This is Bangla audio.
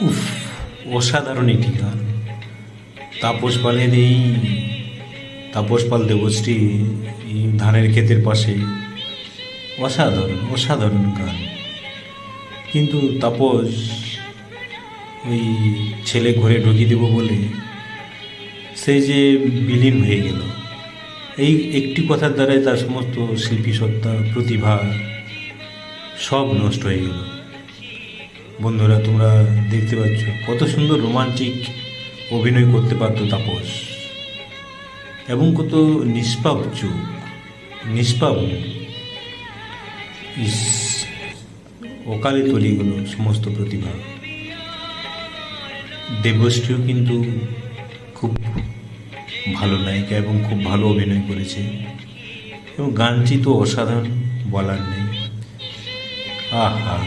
উফ, অসাধারণ একটি গান। তাপস পালের এই তাপস পাল দেবশ্রী এই ধানের ক্ষেতের পাশে, অসাধারণ অসাধারণ গান। কিন্তু তাপস ওই ছেলে ঘরে ঢুকিয়ে দেবো বলে সে যে বিলীন হয়ে গেল, এই একটি কথার দ্বারাই তার সমস্ত শিল্পী সত্তা, প্রতিভা সব নষ্ট হয়ে গেল। বন্ধুরা, তোমরা দেখতে পাচ্ছ কত সুন্দর রোমান্টিক অভিনয় করতে পারতো তাপস, এবং কত নিষ্পাপ চুপ, নিষ্পাপ মুখ। ইস, অকালে তলিয়ে গেল সমস্ত প্রতিভা। দেবশ্রীও কিন্তু খুব ভালো নায়িকা এবং খুব ভালো অভিনয় করেছে, এবং গানটি তো অসাধারণ, বলার নেই। আহা,